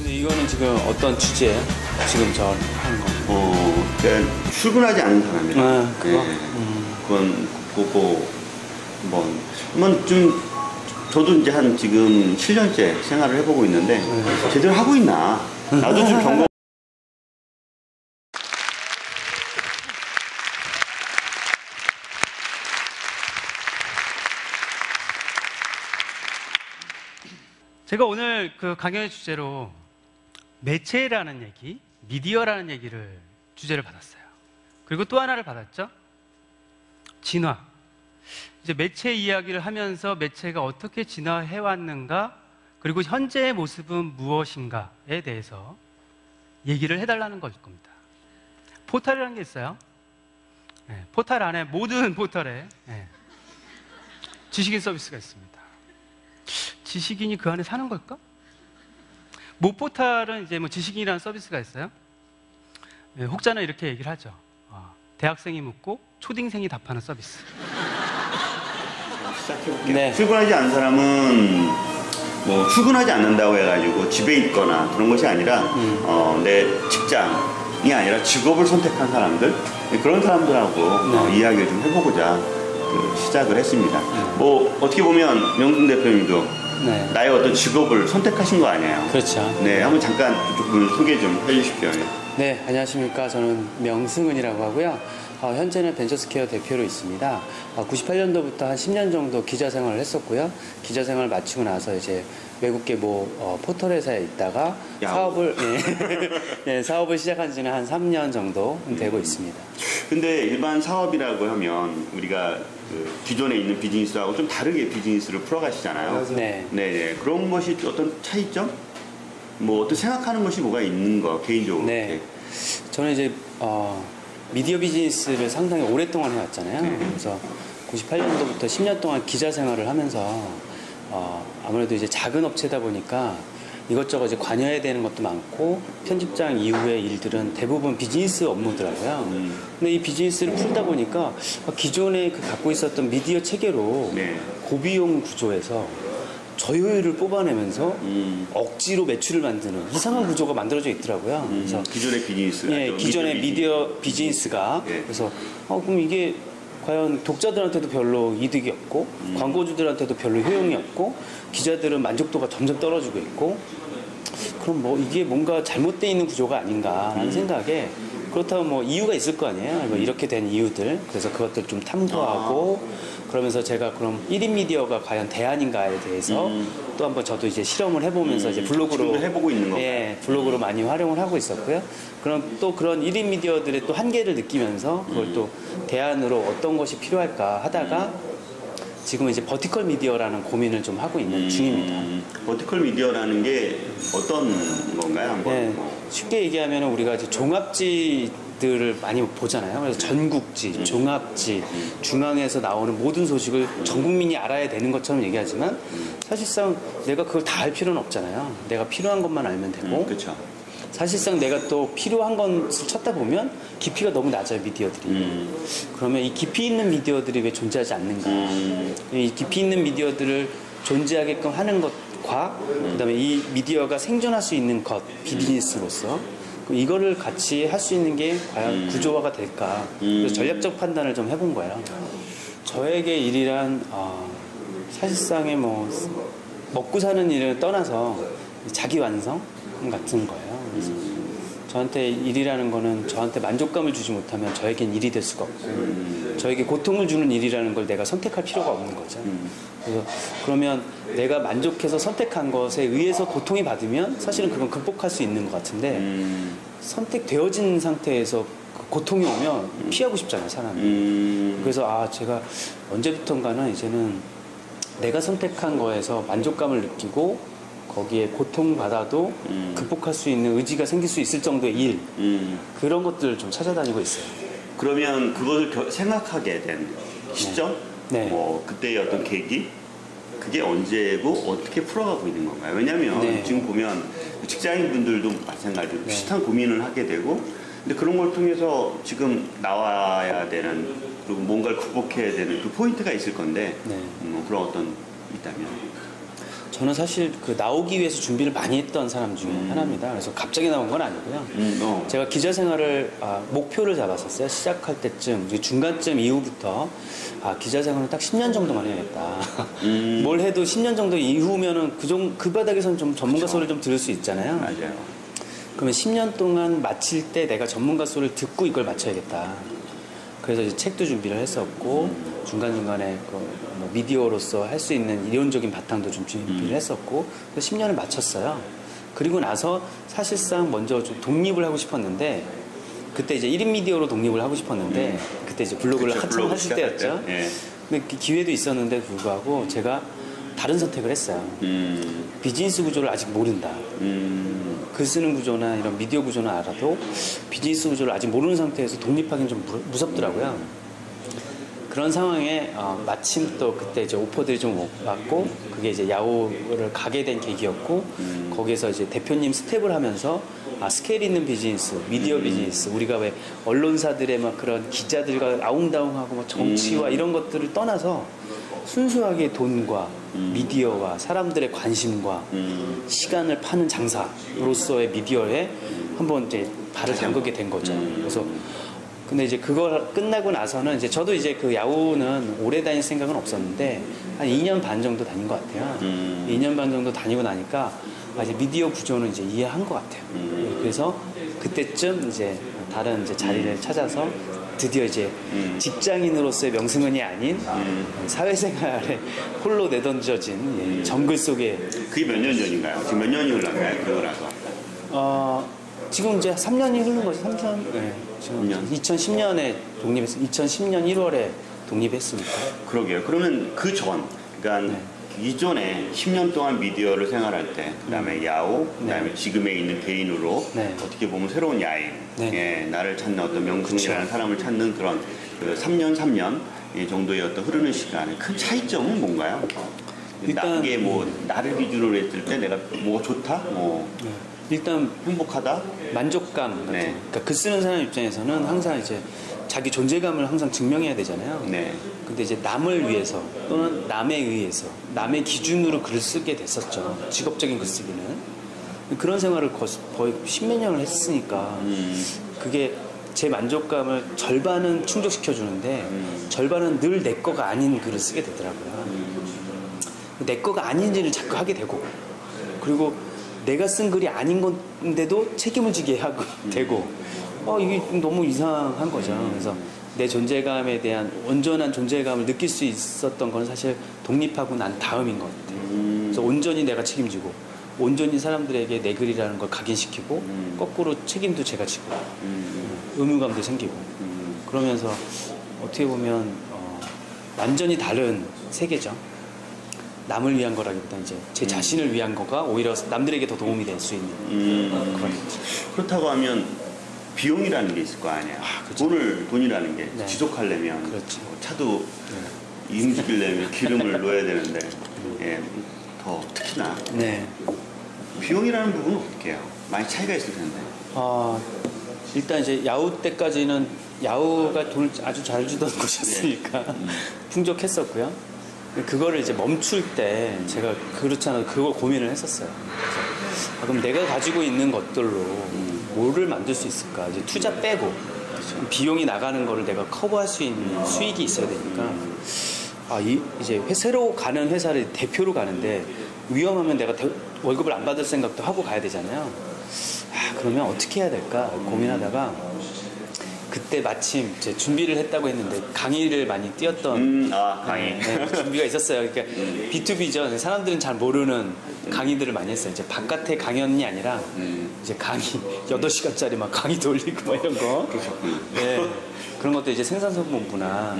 근데 이거는 지금 어떤 주제예요? 지금 저 하는 거? 그러니까 출근하지 않는 사람이라. 아, 그거? 네. 그건 그거 한번 좀 저도 이제 한 지금 7년째 생활을 해보고 있는데 제대로 하고 있나? 나도 좀 경험. 제가 오늘 그 강연의 주제로 매체라는 얘기, 미디어라는 얘기를 주제를 받았어요. 그리고 또 하나를 받았죠. 진화. 이제 매체 이야기를 하면서 매체가 어떻게 진화해 왔는가, 그리고 현재의 모습은 무엇인가에 대해서 얘기를 해달라는 것일 겁니다. 포털이라는 게 있어요. 네, 포털 안에 모든 포털에 지식인 서비스가 있습니다. 지식인이 그 안에 사는 걸까? 모 포털은 이제 뭐 지식인이라는 서비스가 있어요. 네, 혹자는 이렇게 얘기를 하죠. 대학생이 묻고 초딩생이 답하는 서비스. 시작해볼게요. 네. 출근하지 않는 사람은 뭐 출근하지 않는다고 해가지고 집에 있거나 그런 것이 아니라 내 직장이 아니라 직업을 선택한 사람들, 그런 사람들하고 이야기를 좀 해보고자 시작을 했습니다. 뭐 어떻게 보면 명승 대표님도 나의 어떤 직업을 선택하신 거 아니에요? 그렇죠. 네, 한번 잠깐 그쪽을 소개 좀 해주십시오. 네, 안녕하십니까. 저는 명승은이라고 하고요. 현재는 벤처스퀘어 대표로 있습니다. 98년도부터 한 10년 정도 기자 생활을 했었고요. 기자 생활을 마치고 나서 이제 외국계 포털 회사에 있다가 사업을 시작한 지는 한 3년 정도 되고 있습니다. 근데 일반 사업이라고 하면 우리가 기존에 있는 비즈니스하고 좀 다르게 비즈니스를 풀어가시잖아요. 네. 그런 것이 어떤 차이점? 뭐 어떤 생각하는 것이 뭐가 있는 거 개인적으로? 네. 저는 이제 미디어 비즈니스를 상당히 오랫동안 해왔잖아요. 그래서 98년도부터 10년 동안 기자 생활을 하면서 아무래도 이제 작은 업체다 보니까 이것저것 이제 관여해야 되는 것도 많고 편집장 이후의 일들은 대부분 비즈니스 업무더라고요. 근데 이 비즈니스를 풀다 보니까 기존에 갖고 있었던 미디어 체계로 고비용 구조에서 저효율을 뽑아내면서 억지로 매출을 만드는 이상한 구조가 만들어져 있더라고요. 그래서 기존의 비즈니스가 기존의 미디어 비즈니스가 그래서 그럼 이게 과연 독자들한테도 별로 이득이 없고 광고주들한테도 별로 효용이 없고 기자들은 만족도가 점점 떨어지고 있고 그럼 뭐 이게 뭔가 잘못되어 있는 구조가 아닌가라는 생각에 그렇다면 뭐 이유가 있을 거 아니에요. 뭐 이렇게 된 이유들. 그래서 그것들 좀 탐구하고 그러면서 제가 그럼 1인 미디어가 과연 대안인가에 대해서 또 한번 저도 이제 실험을 해보면서 이제 블로그로 해보고 있는 거. 블로그로 많이 활용을 하고 있었고요. 그럼 또 그런 1인 미디어들의 또 한계를 느끼면서 그걸 또 대안으로 어떤 것이 필요할까 하다가 지금 이제 버티컬 미디어라는 고민을 좀 하고 있는 중입니다. 버티컬 미디어라는 게 어떤 건가요? 쉽게 얘기하면 우리가 이제 종합지들을 많이 보잖아요. 그래서 전국지, 종합지, 중앙에서 나오는 모든 소식을 전 국민이 알아야 되는 것처럼 얘기하지만 사실상 내가 그걸 다 알 필요는 없잖아요. 내가 필요한 것만 알면 되고. 그렇죠. 사실상 내가 또 필요한 것을 찾다 보면 깊이가 너무 낮아요, 미디어들이. 그러면 이 깊이 있는 미디어들이 왜 존재하지 않는가. 이 깊이 있는 미디어들을 존재하게끔 하는 것과 그다음에 이 미디어가 생존할 수 있는 것, 비즈니스로서 이거를 같이 할 수 있는 게 과연 구조화가 될까. 그래서 전략적 판단을 좀 해본 거예요. 저에게 일이란 사실상의 뭐 먹고 사는 일을 떠나서 자기 완성 같은 거예요. 그래서 저한테 일이라는 거는 저한테 만족감을 주지 못하면 저에겐 일이 될 수가 없고 저에게 고통을 주는 일이라는 걸 내가 선택할 필요가 없는 거죠. 그래서 그러면 내가 만족해서 선택한 것에 의해서 고통이 받으면 사실은 그건 극복할 수 있는 것 같은데 선택되어진 상태에서 고통이 오면 피하고 싶잖아요, 사람이. 그래서 제가 언제부턴가는 이제는 내가 선택한 거에서 만족감을 느끼고 거기에 고통받아도 극복할 수 있는 의지가 생길 수 있을 정도의 일 그런 것들을 좀 찾아다니고 있어요. 그러면 그것을 생각하게 된 시점? 뭐 그때의 어떤 계기? 그게 언제고 어떻게 풀어가고 있는 건가요? 왜냐하면 지금 보면 직장인분들도 마찬가지로 비슷한 고민을 하게 되고 근데 그런 걸 통해서 지금 나와야 되는 그리고 뭔가를 극복해야 되는 그 포인트가 있을 건데 그런 어떤 있다면? 저는 사실 그 나오기 위해서 준비를 많이 했던 사람 중에 하나입니다. 그래서 갑자기 나온 건 아니고요. 제가 기자 생활을 목표를 잡았었어요. 시작할 때쯤 중간쯤 이후부터 기자 생활은 딱 10년 정도만 해야겠다. 뭘 해도 10년 정도 이후면은 그 바닥에서는 좀 전문가 그쵸. 소리를 좀 들을 수 있잖아요. 맞아요. 그러면 10년 동안 마칠 때 내가 전문가 소리를 듣고 이걸 마쳐야겠다. 그래서 이제 책도 준비를 했었고 중간중간에 뭐 미디어로서 할 수 있는 이론적인 바탕도 좀 준비를 했었고 그래서 10년을 마쳤어요. 그리고 나서 사실상 먼저 좀 독립을 하고 싶었는데 그때 이제 1인 미디어로 독립을 하고 싶었는데 그때 이제 블로그를 그쵸, 한참 블로그 하실 시작할 때였죠. 때. 예. 근데 그 기회도 있었는데 불구하고 제가 다른 선택을 했어요. 비즈니스 구조를 아직 모른다. 글 쓰는 구조나 이런 미디어 구조는 알아도 비즈니스 구조를 아직 모르는 상태에서 독립하기는 좀 무섭더라고요. 그런 상황에 마침 또 그때 이제 오퍼들이 좀 왔고 그게 이제 야후를 가게 된 계기였고 거기에서 이제 대표님 스텝을 하면서 스케일 있는 비즈니스, 미디어 비즈니스 우리가 왜 언론사들의 막 그런 기자들과 아웅다웅하고 막 정치와 이런 것들을 떠나서 순수하게 돈과 미디어와 사람들의 관심과 시간을 파는 장사로서의 미디어에 한번 이제 발을 담그게 된 거죠. 그래서 근데 이제 그거 끝나고 나서는 이제 저도 이제 그 야후는 오래 다닐 생각은 없었는데 한 2년 반 정도 다닌 것 같아요. 2년 반 정도 다니고 나니까 이제 미디어 구조는 이제 이해한 것 같아요. 그래서 그때쯤 이제 다른 이제 자리를 찾아서 드디어 이제 직장인으로서의 명승은이 아닌 사회생활에 홀로 내던져진 정글 속에 그게 몇 년 전인가요? 지금 몇 년이 흘렀나요? 그러고 나서. 지금 이제 3년이 흐른 거죠. 3년. 네. 지금 2010년에 독립했어요. 2010년 1월에 독립했으니까. 그러게요. 그러면 그 전, 그러니까 이전에 10년 동안 미디어를 생활할 때, 그다음에 야후, 그다음에 지금에 있는 개인으로 네. 어떻게 보면 새로운 야인, 네. 예, 나를 찾는 어떤 명승이라는 사람을 찾는 그런 그 3년 정도의 어떤 흐르는 시간에 큰 차이점은 뭔가요? 일단 이게 뭐 나를 기준으로 했을 때 내가 뭐가 좋다, 뭐 일단 행복하다, 만족감 같은 네. 그러니까 글 쓰는 사람 입장에서는 항상 이제 자기 존재감을 항상 증명해야 되잖아요. 네. 근데 이제 남을 위해서 또는 남에 의해서 남의 기준으로 글을 쓰게 됐었죠. 직업적인 글쓰기는. 그런 생활을 거의 10몇 년을 했으니까 그게 제 만족감을 절반은 충족시켜 주는데 절반은 늘 내 거가 아닌 글을 쓰게 되더라고요. 내 거가 아닌지를 자꾸 하게 되고 그리고 내가 쓴 글이 아닌 건데도 책임을 지게 하고 되고 이게 너무 이상한 거죠. 그래서 내 존재감에 대한 온전한 존재감을 느낄 수 있었던 건 사실 독립하고 난 다음인 것 같아요. 그래서 온전히 내가 책임지고 온전히 사람들에게 내 글이라는 걸 각인시키고 거꾸로 책임도 제가 지고 의무감도 생기고 그러면서 어떻게 보면 완전히 다른 세계죠. 남을 위한 거라기보다 이제 제 자신을 위한 거가 오히려 남들에게 더 도움이 될 수 있는 그런 거죠. 그렇다고 하면 비용이라는 게 있을 거 아니야. 그렇죠. 돈이라는 게 네. 지속하려면 그렇죠. 차도 움직이려면 기름을 넣어야 되는데 예, 더 특히나 네. 비용이라는 부분은 어떻게 해요? 많이 차이가 있을 텐데. 일단 이제 야후 때까지는 야후가 돈을 아주 잘 주던 곳이었으니까 풍족했었고요. 그거를 이제 멈출 때 제가 그렇지 않아도 그걸 고민을 했었어요. 그래서 그럼 내가 가지고 있는 것들로 뭐를 만들 수 있을까? 이제 투자 빼고 비용이 나가는 거를 내가 커버할 수 있는 수익이 있어야 되니까 이제 새로 가는 회사를 대표로 가는데 위험하면 내가 월급을 안 받을 생각도 하고 가야 되잖아요. 그러면 어떻게 해야 될까 고민하다가 그때 마침 제 준비를 했다고 했는데 강의를 많이 뛰었던 강의. 네, 준비가 있었어요. 그러니까 B2B죠. 사람들은 잘 모르는 강의들을 많이 했어요. 이제 바깥에 강연이 아니라 이제 강의 8시간짜리 막 강의 돌리고 막 이런 거. 네. 그런 것도 이제 생산성본부나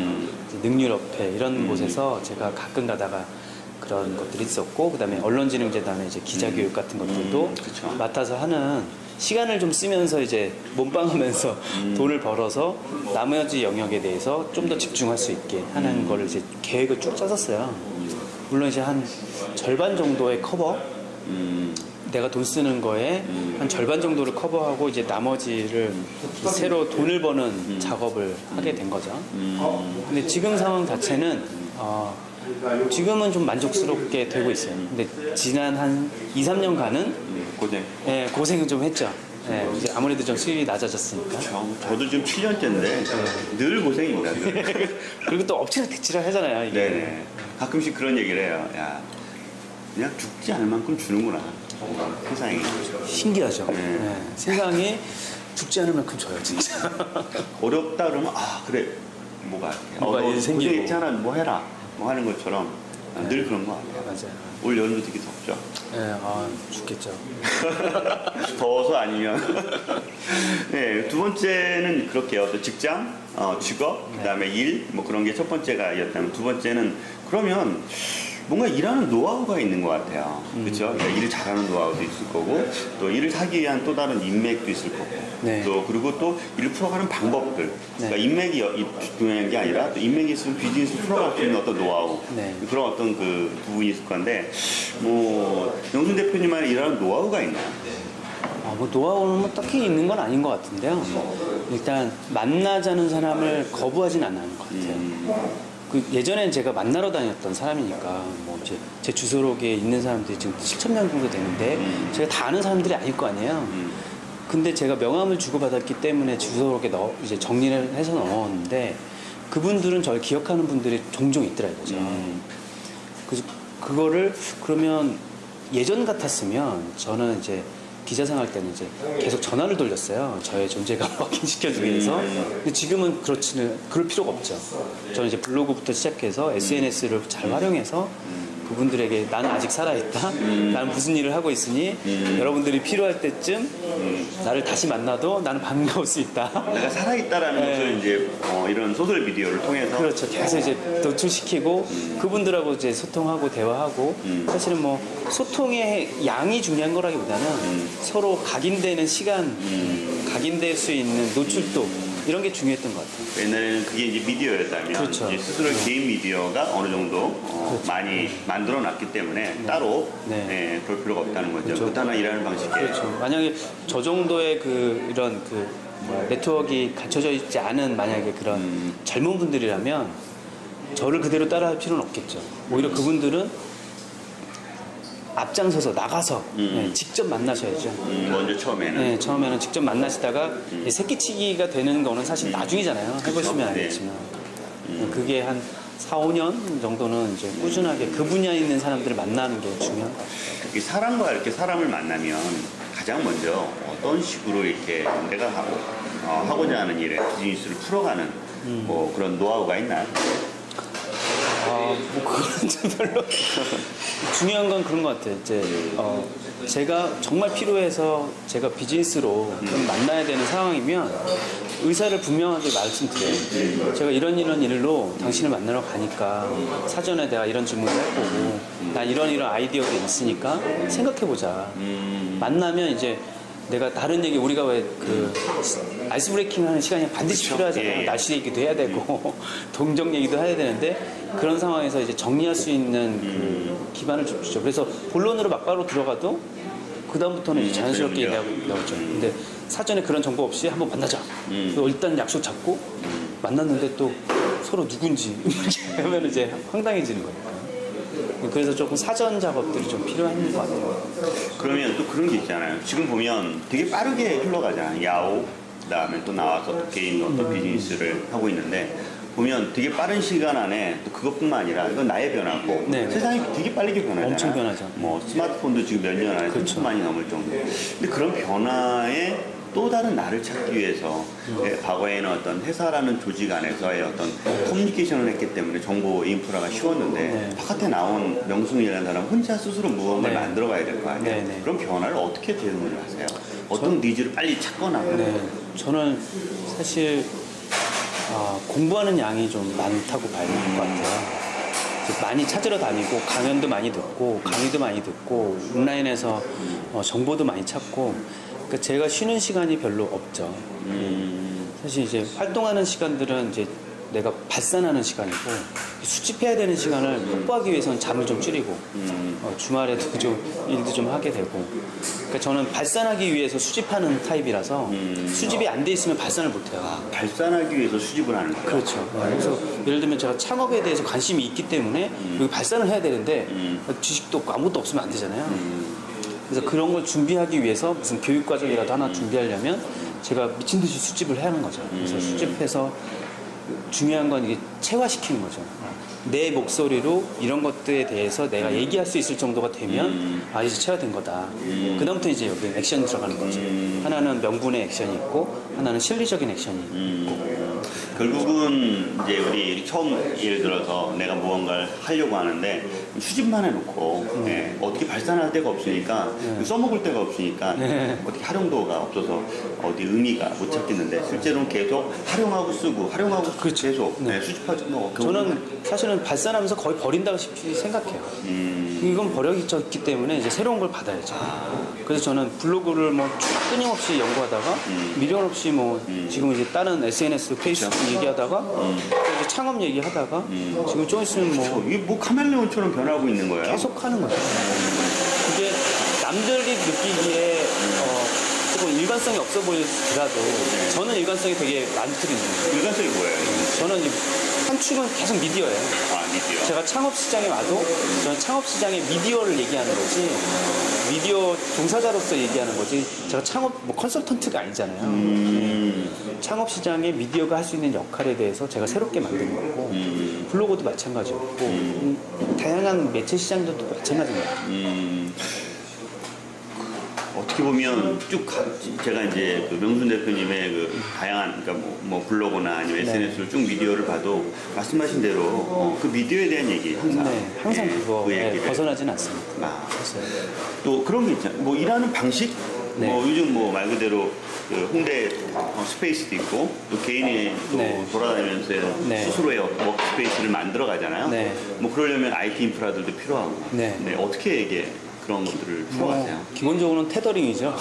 능률협회 이런 곳에서 제가 가끔 가다가 그런 것들이 있었고 그다음에 언론진흥재단의 이제 기자교육 같은 것들도 그쵸. 맡아서 하는 시간을 좀 쓰면서 이제 몸빵하면서 돈을 벌어서 나머지 영역에 대해서 좀 더 집중할 수 있게 하는 거를 이제 계획을 쭉 짜셨어요. 물론 이제 한 절반 정도의 커버, 내가 돈 쓰는 거에 한 절반 정도를 커버하고 이제 나머지를 새로 돈을 버는 작업을 하게 된 거죠. 근데 지금 상황 자체는 지금은 좀 만족스럽게 되고 있어요. 근데 지난 한 2, 3년간은 고생. 예, 고생을 좀 했죠. 예, 이제 아무래도 좀 수입이 낮아졌으니까. 저도 지금 7년째인데 늘 고생입니다. 늘. 그리고 또 억지로 대치를 하잖아요. 이게. 네네. 가끔씩 그런 얘기를 해요. 야, 그냥 죽지 않을 만큼 주는구나. 세상이. 신기하죠. 네. 예, 세상에 죽지 않을 만큼 줘요, 진짜. 어렵다 그러면 그래 뭐가 뭐가 너 생기고. 고생했잖아 뭐 해라 뭐 하는 것처럼 늘 그런 거 같아요. 맞아요. 올 여름도 되게 덥죠. 예, 죽겠죠. 더워서 아니면 네, 두 번째는 그렇게요. 또 직장, 직업, 그다음에 일 뭐 그런 게 첫 번째가였다면 두 번째는 그러면 뭔가 일하는 노하우가 있는 것 같아요. 그렇죠? 그러니까 일을 잘하는 노하우도 있을 거고 또 일을 하기 위한 또 다른 인맥도 있을 거고 네. 또 그리고 또 일을 풀어가는 방법들 그러니까 인맥이 중요한 게 아니라 또 인맥이 있으면 비즈니스를 풀어갈 수 있는 어떤 노하우 네. 그런 어떤 그 부분이 있을 건데 뭐 영순 대표님만의 일하는 노하우가 있나요? 뭐 노하우는 뭐 딱히 있는 건 아닌 것 같은데요. 일단 만나자는 사람을 거부하진 않는 것 같아요. 그 예전엔 제가 만나러 다녔던 사람이니까 뭐 이제 제 주소록에 있는 사람들이 지금 7,000명 정도 되는데 제가 다 아는 사람들이 아닐 거 아니에요. 근데 제가 명함을 주고받았기 때문에 주소록에 이제 정리를 해서 넣었는데 그분들은 저를 기억하는 분들이 종종 있더라고요. 그래서 그거를 그러면 예전 같았으면 저는 이제 기자 생활 때는 이제 계속 전화를 돌렸어요. 저의 존재감을 확인시켜주기 위해서. 근데 지금은 그럴 필요가 없죠. 저는 이제 블로그부터 시작해서 SNS를 잘 활용해서 그분들에게 나는 아직 살아있다. 나는 무슨 일을 하고 있으니 여러분들이 필요할 때쯤 나를 다시 만나도 나는 반가울 수 있다. 내가 살아있다라는 네. 것을 이제 이런 소셜 미디어를 통해서 그렇죠. 계속 이제 노출시키고 그분들하고 이제 소통하고 대화하고 사실은 뭐 소통의 양이 중요한 거라기보다는 서로 각인되는 시간, 각인될 수 있는 노출도 이런 게 중요했던 것 같아요. 옛날에는 그게 이제 미디어였다면 그렇죠. 이제 스스로의 개인 미디어가 어느 정도 많이 만들어놨기 때문에 따로 네. 그럴 필요가 없다는 거죠. 그렇죠. 그렇다나 일하는 방식에 그렇죠. 만약에 저 정도의 이런 네트워크가 갖춰져 있지 않은 만약에 그런 젊은 분들이라면 저를 그대로 따라할 필요는 없겠죠. 오히려 그분들은 앞장서서 나가서 직접 만나셔야죠. 먼저 처음에는 네, 처음에는 직접 만나시다가 새끼치기가 되는 거는 사실 나중이잖아요. 해보시면 네. 알겠지만 그게 한 4, 5년 정도는 이제 꾸준하게 그 분야에 있는 사람들을 만나는 게 중요한 것 같아요. 이 사람과 이렇게 사람을 만나면 가장 먼저 어떤 식으로 이렇게 내가 하고자 하는 일에 비즈니스를 풀어가는 뭐 그런 노하우가 있나요? 뭐 그건 좀 별로 중요한 건 그런 것 같아요. 이제 제가 정말 필요해서 제가 비즈니스로 좀 만나야 되는 상황이면 의사를 분명하게 말씀드려요. 제가 이런 일로 당신을 만나러 가니까 사전에 내가 이런 질문을 할 거고 난 이런 아이디어가 있으니까 생각해보자. 만나면 이제 내가 다른 얘기 우리가 왜 아이스 브레이킹 하는 시간이 반드시 필요하잖아요. 예. 날씨 얘기도 해야 되고 동정 얘기도 해야 되는데 그런 상황에서 이제 정리할 수 있는 그 기반을 좀 주죠. 그래서 본론으로 막바로 들어가도 그 다음부터는 이제 자연스럽게 나오죠. 근데 사전에 그런 정보 없이 한번 만나자. 그래서 일단 약속 잡고 만났는데 또 서로 누군지 이렇게 하면 이제 황당해지는 거니까. 그래서 조금 사전 작업들이 좀 필요한 것 같아요. 그러면 또 그런 게 있잖아요. 지금 보면 되게 빠르게 흘러가잖아요. 야오, 그다음에 또 나와서 또 개인 어떤 비즈니스를 하고 있는데 보면 되게 빠른 시간 안에 또 그것뿐만 아니라 이건 나의 변화고 네. 세상이 되게 빠르게 변하잖아요. 엄청 변하죠. 뭐 스마트폰도 지금 몇 년 안에 그렇죠. 3천만이 넘을 정도. 근데 그런 변화에 또 다른 나를 찾기 위해서 과거에는 어떤 회사라는 조직 안에서의 어떤 커뮤니케이션을 했기 때문에 정보 인프라가 쉬웠는데 네. 바깥에 나온 명승이라는 사람 혼자 스스로 무언가를 네. 만들어 가야 될 거 아니에요. 네, 네. 그런 변화를 어떻게 대응을 하세요? 어떤 니즈를 빨리 찾거나 네, 저는 사실 공부하는 양이 좀 많다고 봐야 될 것 같아요. 이제 많이 찾으러 다니고 강연도 많이 듣고 강의도 많이 듣고 온라인에서 정보도 많이 찾고 그러니까 제가 쉬는 시간이 별로 없죠. 사실 이제 활동하는 시간들은 이제 내가 발산하는 시간이고 수집해야 되는 시간을 확보하기 위해서는 잠을 좀 줄이고 주말에도 좀 일도 좀 하게 되고 그러니까 저는 발산하기 위해서 수집하는 타입이라서 수집이 안 돼 있으면 발산을 못 해요. 발산하기 위해서 수집을 하는 거예요. 그렇죠. 그래서 예를 들면 제가 창업에 대해서 관심이 있기 때문에 여기 발산을 해야 되는데 지식도 없고 아무것도 없으면 안 되잖아요. 그래서 그런 걸 준비하기 위해서 무슨 교육과정이라도 하나 준비하려면 제가 미친 듯이 수집을 하는 거죠. 그래서 수집해서 중요한 건 이게 체화시키는 거죠. 내 목소리로 이런 것들에 대해서 내가 얘기할 수 있을 정도가 되면 아 이제 체화된 거다. 그다음부터 이제 여기 액션이 들어가는 거죠. 하나는 명분의 액션이 있고 하나는 실리적인 액션이 있고. 결국은 이제 우리 처음 예를 들어서 내가 무언가를 하려고 하는데 수집만 해놓고 어떻게 발산할 데가 없으니까 써먹을 데가 없으니까 어떻게 활용도가 없어서 어디 의미가 못 찾겠는데 실제로는 계속 활용하고 쓰고 활용하고 쓰고 그렇죠. 계속 수집하지 뭐 저는 사실은 발산하면서 거의 버린다고 생각해요. 이건 버려졌기 때문에 이제 새로운 걸 받아야죠. 그래서 저는 블로그를 뭐 끊임없이 연구하다가 미련 없이 뭐 지금 이제 다른 SNS, 페이스북 얘기하다가 또 이제 창업 얘기하다가 지금 좀 있으면 뭐 이게 뭐 카멜레온처럼 변하고 있는 거예요. 계속 하는 거죠. 그게 남들이 느끼기에 조금 일관성이 없어 보이더라도 저는 일관성이 되게 많거든요. 일관성이 뭐예요? 저는 이제 한 축은 계속 미디어예요. 아, 미디어. 제가 창업 시장에 와도 저는 창업 시장의 미디어를 얘기하는 거지 미디어 종사자로서 얘기하는 거지 제가 창업 뭐 컨설턴트가 아니잖아요. 창업 시장에 미디어가 할 수 있는 역할에 대해서 제가 새롭게 만든 거고 블로그도 마찬가지였고 다양한 매체 시장들도 마찬가지입니다. 어떻게 보면 쭉 제가 이제 그 명순 대표님의 그 다양한 그러니까 뭐 블로그나 아니면 SNS를 쭉 미디어를 봐도 말씀하신 대로 그 미디어에 대한 얘기 항상 항상 그 얘기를 벗어나진 않습니다. 또 그런 게 있잖아요. 뭐 일하는 방식 뭐 요즘 뭐 말 그대로 그 홍대 스페이스도 있고 또 개인이 또 돌아다니면서 스스로의 워크 스페이스를 만들어 가잖아요. 뭐 그러려면 IT 인프라들도 필요하고. 어떻게 이게 그런 것들을 풀어가세요? 기본적으로는 테더링이죠.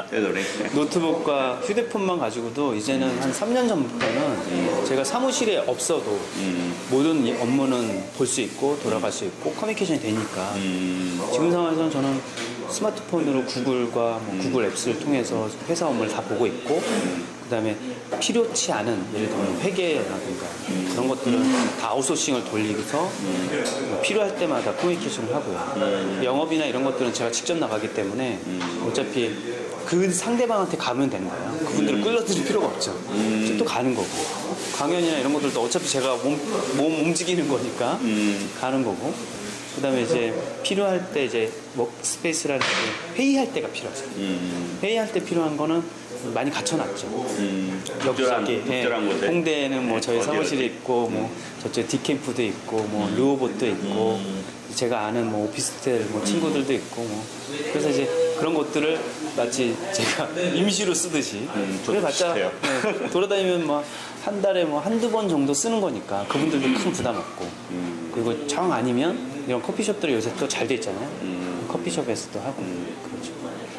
테더링. 노트북과 휴대폰만 가지고도 이제는 한 3년 전부터는 제가 사무실에 없어도 모든 업무는 볼 수 있고 돌아갈 수 있고 커뮤니케이션이 되니까 지금 상황에서는 저는 스마트폰으로 구글과 뭐 구글 앱스를 통해서 회사 업무를 다 보고 있고 그 다음에 필요치 않은 예를 들면 회계라든가 그런 것들은 다 아웃소싱을 돌리고서 뭐 필요할 때마다 커뮤니케이션을 하고요. 영업이나 이런 것들은 제가 직접 나가기 때문에 어차피 그 상대방한테 가면 되는 거예요. 그분들을 끌어들일 필요가 없죠. 또 가는 거고 강연이나 이런 것들도 어차피 제가 몸 움직이는 거니까 가는 거고 그 다음에 이제 필요할 때 이제 워크스페이스라는 게 회의할 때가 필요하죠. 회의할 때 필요한 거는 많이 갖춰놨죠. 여기저기 특별한 곳에 홍대에는 뭐 저희 사무실이 있고 뭐 저쪽에 디캠프도 있고 뭐 르호봇도 있고 제가 아는 뭐 오피스텔 뭐 친구들도 있고 뭐 그래서 이제 그런 것들을 마치 제가 임시로 쓰듯이 그래봤자 돌아다니면 뭐 한 달에 뭐 한두 번 정도 쓰는 거니까 그분들도 큰 부담 없고 그리고 정 아니면 이런 커피숍들이 요새 또 잘 돼 있잖아요. 커피숍에서도 하고 그렇죠.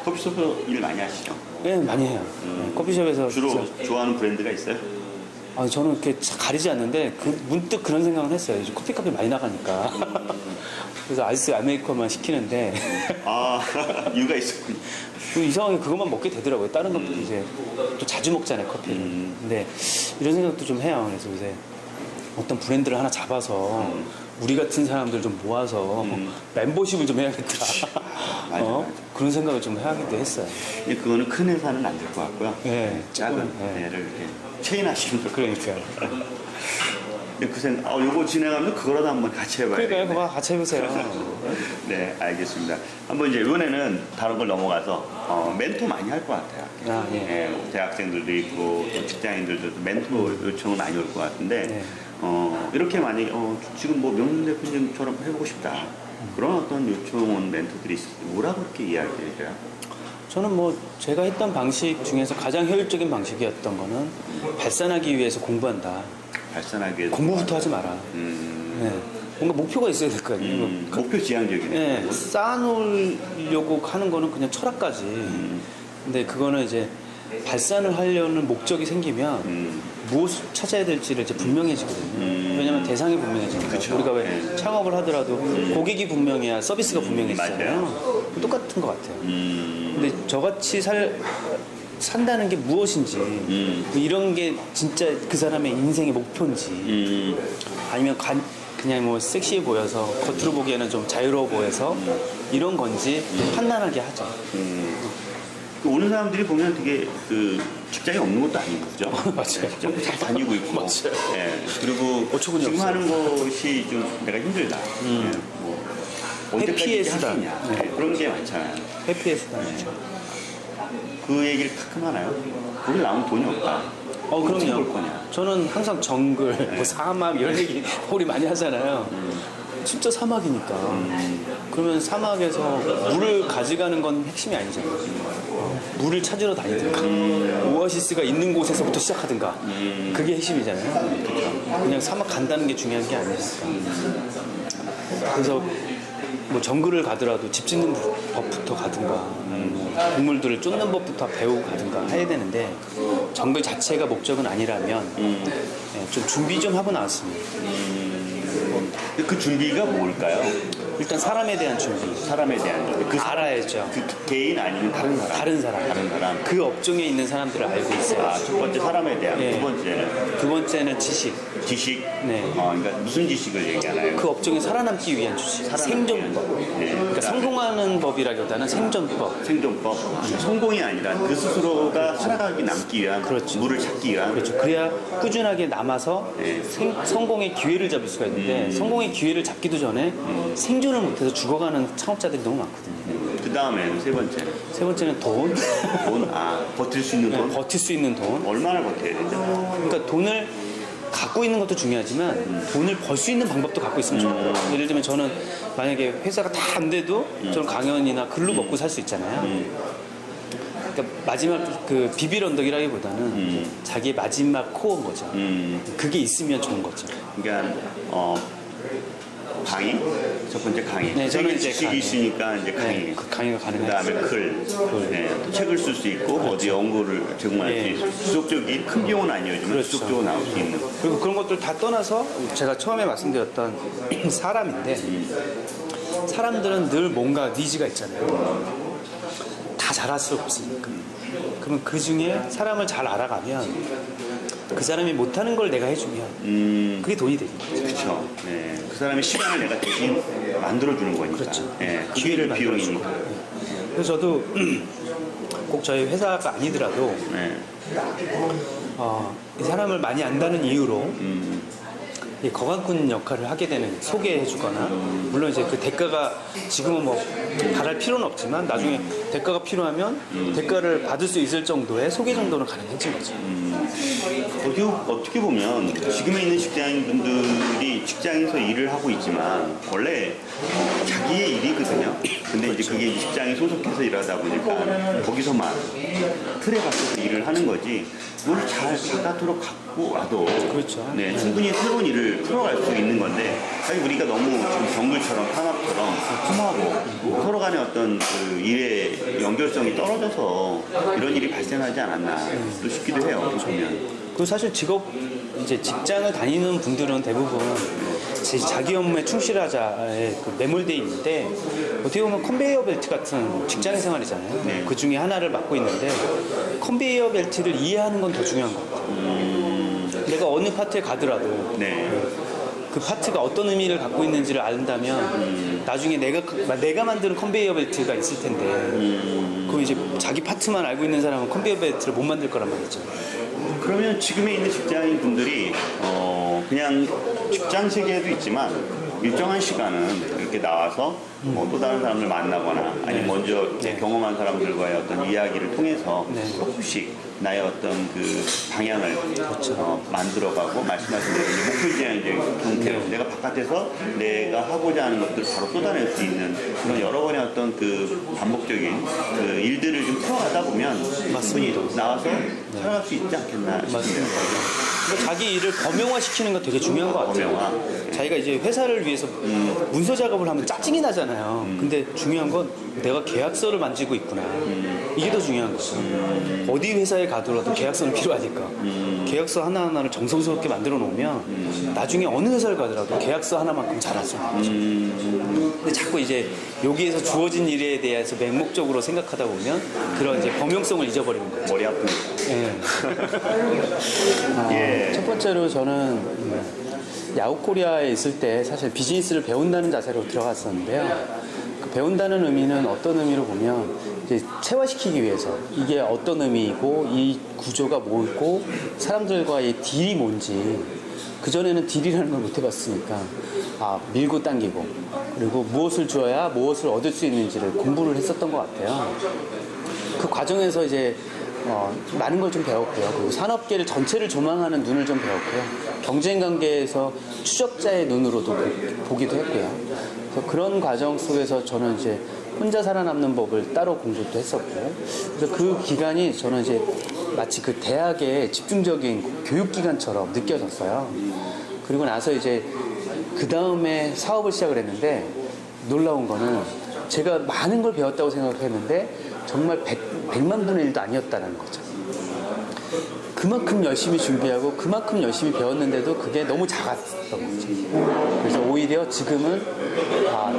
커피숍에서 일 많이 하시죠? 네, 많이 해요. 커피숍에서 주로 진짜, 좋아하는 브랜드가 있어요? 저는 이렇게 가리지 않는데 문득 그런 생각을 했어요. 요즘 커피값이 많이 나가니까. 그래서 아이스 아메리카노만 시키는데 이유가 있었군요. 이상하게 그것만 먹게 되더라고요. 다른 것도 이제 또 자주 먹잖아요, 커피를. 근데 이런 생각도 좀 해요. 그래서 요새 어떤 브랜드를 하나 잡아서 우리 같은 사람들 좀 모아서 멤버십을 좀 해야겠다. 맞아. 그런 생각을 좀 하기도 했어요. 근데 그거는 큰 회사는 안 될 것 같고요. 작은 네. 애를 이렇게 체인하시면 될 것 그러니까요. 같아요. 요거 진행하면 그거라도 한번 같이 해봐야 그러니까요. 되겠네. 그거 같이 해보세요. 네, 알겠습니다. 한번 이제 이번에는 다른 걸 넘어가서 멘토 많이 할 것 같아요. 대학생들도 있고 또 직장인들도 멘토 요청은 많이 올 것 같은데 이렇게 만약에 지금 뭐 명문 대표님처럼 해보고 싶다. 그런 어떤 요청 온 멘토들이 있을 때 뭐라고 그렇게 이야기해줘요? 저는 뭐 제가 했던 방식 중에서 가장 효율적인 방식이었던 거는 발산하기 위해서 공부한다. 발산하기 위해서 공부부터 하지 마라. 뭔가 목표가 있어야 될 거 아니에요. 목표 지향적이네. 쌓아놓으려고 하는 거는 그냥 철학까지. 근데 그거는 이제 발산을 하려는 목적이 생기면 무엇을 찾아야 될지를 이제 분명해지거든요. 왜냐하면 대상이 분명해지니까. 그쵸. 우리가 왜 창업을 하더라도 고객이 분명해야 서비스가 분명해지잖아요. 똑같은 것 같아요. 근데 저같이 산다는 게 무엇인지 이런 게 진짜 그 사람의 인생의 목표인지 아니면 그냥 뭐 섹시해 보여서 겉으로 보기에는 좀 자유로워 보여서 이런 건지 판단하게 하죠. 오는 사람들이 보면 되게 그 직장이 없는 것도 아니고 그죠? 맞아요. 좀 잘 다니고 있고. 맞아요. 예. 그리고 어처구니 지금 없어요. 하는 것이 좀 내가 힘들다. 예. 뭐 언제까지 회피의 이렇게 수단. 할수 있냐. 예. 그런 게 많잖아요. 회피의 수단이죠. 그 얘기를 가끔 하나요? 우리 나오면 돈이 없다. 어떻게 볼 그럼요. 거냐? 저는 항상 정글, 뭐 사막 이런 얘기 우리 많이 하잖아요. 진짜 사막이니까. 그러면 사막에서 물을 가져가는 건 핵심이 아니잖아요. 물을 찾으러 다니든가, 오아시스가 있는 곳에서부터 시작하든가, 그게 핵심이잖아요. 그냥 사막 간다는 게 중요한 게 아니니까. 그래서 뭐 정글을 가더라도 집 짓는 법부터 가든가, 뭐 동물들을 쫓는 법부터 배우고 가든가 해야 되는데, 정글 자체가 목적은 아니라면, 예, 좀 준비 좀 하고 나왔습니다. 그 준비가 뭘까요? 일단 사람에 대한 준비. 사람에 대한 준비. 그 알아야죠. 그 개인 아니면 다른 사람? 다른 사람. 다른 사람. 그 업종에 있는 사람들을 알고 있어요. 아, 첫 번째 사람에 대한. 예. 두 번째는 두 번째는 지식. 지식. 네. 그러니까 무슨 지식을 얘기하나요? 그 업종에 살아남기 위한 지식. 생존법. 네. 그러니까 성공하는 법이라기보다는 생존법. 생존법. 성공이 아니라 그 스스로가 살아가기 남기 위한 그렇죠. 물을 찾기 위한. 그렇죠. 그래야 꾸준하게 남아서 네. 성공의 기회를 잡을 수가 있는데 성공의 기회를 잡기도 전에 생존을 못해서 죽어가는 창업자들이 너무 많거든요. 그 다음에는 세 번째. 세 번째는 돈. 돈. 버틸 수 있는 돈. 버틸 수 있는 돈. 얼마나 버텨야 되죠? 그러니까 돈을 갖고 있는 것도 중요하지만 돈을 벌 수 있는 방법도 갖고 있으면 좋아요. 예를 들면 저는 만약에 회사가 다 안 돼도 저는 강연이나 글로 먹고 살 수 있잖아요. 그러니까 마지막 그 비빌 언덕이라기보다는 자기의 마지막 코어인 거죠. 그게 있으면 좋은 거죠. 그러니까 강의. 첫 번째 강의. 네, 저는 이제 지식이 강의. 있으니까 이제 강의. 네, 그 강의가 그 가능해요. 다음에 글. 네, 또 책을 쓸 수 있고 어디 연구를 제공할 수 예. 있고 지속적인 큰 비용은 아니어지만 그렇죠. 지속적으로 나올 수 있는. 그리고 그런 것들 다 떠나서 제가 처음에 말씀드렸던 사람인데 사람들은 늘 뭔가 니즈가 있잖아요. 다 잘할 수 없으니까. 그러면 그 중에 사람을 잘 알아가면 그 사람이 못하는 걸 내가 해주면 그게 돈이 되죠. 그렇죠. 네. 그 사람의 시간을 내가 대신 만들어주는 거니까. 그렇죠. 네. 기회를 비용이니까. 그래서 저도 꼭 저희 회사가 아니더라도 네. 이 사람을 많이 안다는 이유로 이 거강꾼 역할을 하게 되는 소개해주거나 물론 이제 그 대가가 지금은 뭐 바랄 필요는 없지만 나중에 대가가 필요하면 대가를 받을 수 있을 정도의 소개 정도는 가능해진 거죠. 어떻게 보면 지금에 있는 직장인분들이 직장에서 일을 하고 있지만 원래 자기의 일이거든요. 근데 이제 그게 직장에 소속해서 일하다 보니까 거기서만 틀에 갇혀서 일을 하는 거지 그걸 잘 바깥으로 갖고 와도 그렇죠. 네, 충분히 새로운 일을 풀어갈 수 있는 건데 사실 우리가 너무 지금 정글처럼 탄압처럼 험하고 서로 간의 어떤 그 일의 연결성이 떨어져서 이런 일이 발생하지 않았나 또 싶기도 해요. 보면. 그리고 사실 이제 직장을 다니는 분들은 대부분 자기 업무에 충실하자에 그 매몰되어 있는데 어떻게 보면 컨베이어 벨트 같은 직장 생활이잖아요. 네. 그 중에 하나를 맡고 있는데 컨베이어 벨트를 이해하는 건 더 중요한 것 같아요. 내가 어느 파트에 가더라도 네. 그 파트가 어떤 의미를 갖고 있는지를 안다면 나중에 내가 만드는 컨베이어 벨트가 있을 텐데 그럼 이제 자기 파트만 알고 있는 사람은 컨베이어 벨트를 못 만들 거란 말이죠. 그러면 지금에 있는 직장인 분들이 그냥 직장 세계에도 있지만 일정한 시간은 이렇게 나와서 또 다른 사람을 만나거나 아니면 먼저 경험한 사람들과의 어떤 이야기를 통해서 조금씩 나의 어떤 그 방향을 만들어가고 말씀하신 대로 목표 지향 이제 경태로 내가 바깥에서 내가 하고자 하는 것들을 바로 쏟아낼 수 있는 그런 여러 번의 어떤 그 반복적인 그 일들을 좀 풀어가다 보면 충분히 나와서 살아갈 수 있지 않겠나 싶습니다. 그러니까 자기 일을 범용화시키는 건 되게 중요한 것 같아요. 범용화. 자기가 이제 회사를 위해서 문서 작업을 하면 짜증이 나잖아요. 근데 중요한 건 내가 계약서를 만지고 있구나. 이게 더 중요한 거죠. 어디 회사에 가더라도 계약서는 필요하니까. 계약서 하나하나를 정성스럽게 만들어 놓으면 나중에 어느 회사를 가더라도 계약서 하나만큼 잘할 수 있는 거죠. 근데 자꾸 이제 여기에서 주어진 일에 대해서 맹목적으로 생각하다 보면 그런 이제 범용성을 잊어버리는 거죠. 머리 아픕니다. 예. 첫 번째로 저는 야후코리아에 있을 때 사실 비즈니스를 배운다는 자세로 들어갔었는데요. 그 배운다는 의미는 어떤 의미로 보면 이제 체화시키기 위해서 이게 어떤 의미이고 이 구조가 뭐고 사람들과의 딜이 뭔지 그전에는 딜이라는 걸 못 해봤으니까 밀고 당기고 그리고 무엇을 주어야 무엇을 얻을 수 있는지를 공부를 했었던 것 같아요. 그 과정에서 이제 많은 걸 좀 배웠고요. 그리고 산업계를 전체를 조망하는 눈을 좀 배웠고요. 경쟁 관계에서 추적자의 눈으로도 보기도 했고요. 그래서 그런 과정 속에서 저는 이제 혼자 살아남는 법을 따로 공부도 했었고, 그래서 그 기간이 저는 이제 마치 그 대학의 집중적인 교육기간처럼 느껴졌어요. 그리고 나서 이제 그 다음에 사업을 시작을 했는데 놀라운 거는 제가 많은 걸 배웠다고 생각했는데 정말 100만 분의 1도 아니었다는 거죠. 그만큼 열심히 준비하고 그만큼 열심히 배웠는데도 그게 너무 작았던 거죠. 그래서 오히려 지금은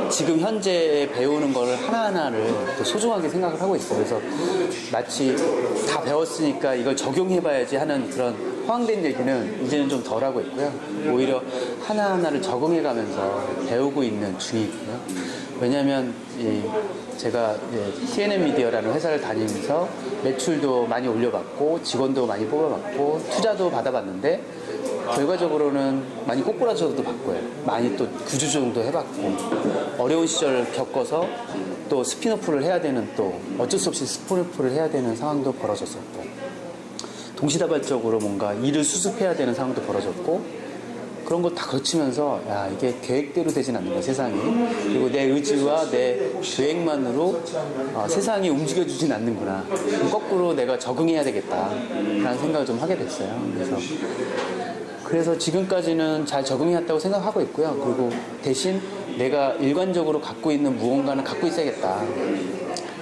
지금 현재 배우는 거를 하나하나를 또 소중하게 생각을 하고 있어요. 그래서 마치 다 배웠으니까 이걸 적용해봐야지 하는 그런 허황된 얘기는 이제는 좀 덜 하고 있고요. 오히려 하나하나를 적응해가면서 배우고 있는 중이고요. 왜냐하면 제가 TNM 미디어라는 회사를 다니면서 매출도 많이 올려봤고 직원도 많이 뽑아봤고 투자도 받아봤는데 결과적으로는 많이 꼬꾸라져도 봤고요. 많이 또 구조조정도 해봤고 어려운 시절을 겪어서 또 스피노프를 해야 되는 또 어쩔 수 없이 스피노프를 해야 되는 상황도 벌어졌었고 동시다발적으로 뭔가 일을 수습해야 되는 상황도 벌어졌고 그런 걸 다 거치면서 이게 계획대로 되진 않는다 세상이. 그리고 내 의지와 내 계획만으로 세상이 움직여주진 않는구나. 거꾸로 내가 적응해야 되겠다라는 생각을 좀 하게 됐어요. 그래서 지금까지는 잘 적응해왔다고 생각하고 있고요. 그리고 대신 내가 일관적으로 갖고 있는 무언가는 갖고 있어야겠다.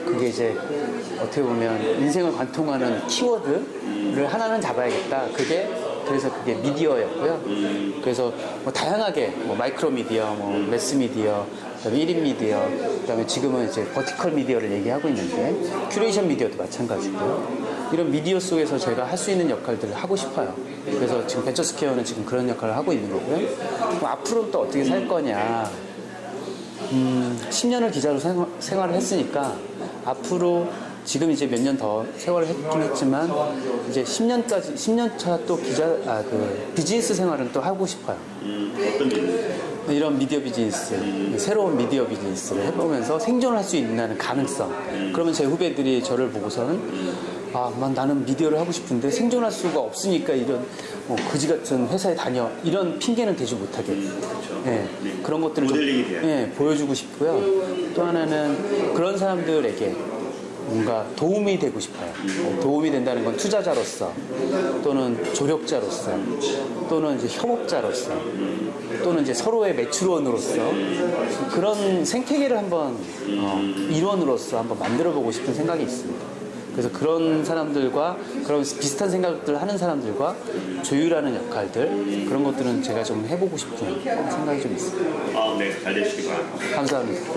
그게 이제 어떻게 보면 인생을 관통하는 키워드를 하나는 잡아야겠다. 그래서 그게 미디어였고요. 그래서 다양하게 마이크로 미디어, 매스 미디어, 그다음에 1인 미디어, 그다음에 지금은 이제 버티컬 미디어를 얘기하고 있는데 큐레이션 미디어도 마찬가지고요. 이런 미디어 속에서 제가 할 수 있는 역할들을 하고 싶어요. 그래서 지금 벤처스퀘어는 지금 그런 역할을 하고 있는 거고요. 앞으로 또 어떻게 살 거냐. 10년을 기자로 생활을 했으니까 앞으로 지금 이제 몇 년 더 세월을 했긴 했지만 이제 10년 차 또 비즈니스 생활은 또 하고 싶어요. 어떤 비즈니스? 이런 미디어 비즈니스, 새로운 미디어 비즈니스를 해보면서 생존을 할 수 있는 가능성. 그러면 제 후배들이 저를 보고서는 나는 미디어를 하고 싶은데 생존할 수가 없으니까 이런 거지 같은 회사에 다녀 이런 핑계는 대지 못하게. 그런 것들을 좀 보여주고 싶고요. 또 하나는 그런 사람들에게 뭔가 도움이 되고 싶어요. 도움이 된다는 건 투자자로서 또는 조력자로서 또는 이제 협업자로서 또는 이제 서로의 매출원으로서 그런 생태계를 한번 일원으로서 한번 만들어 보고 싶은 생각이 있습니다. 그래서 그런 사람들과 그런 비슷한 생각들을 하는 사람들과 조율하는 역할들 그런 것들은 제가 좀 해보고 싶은 생각이 좀 있습니다. 네, 잘 되시기 바랍니다. 감사합니다.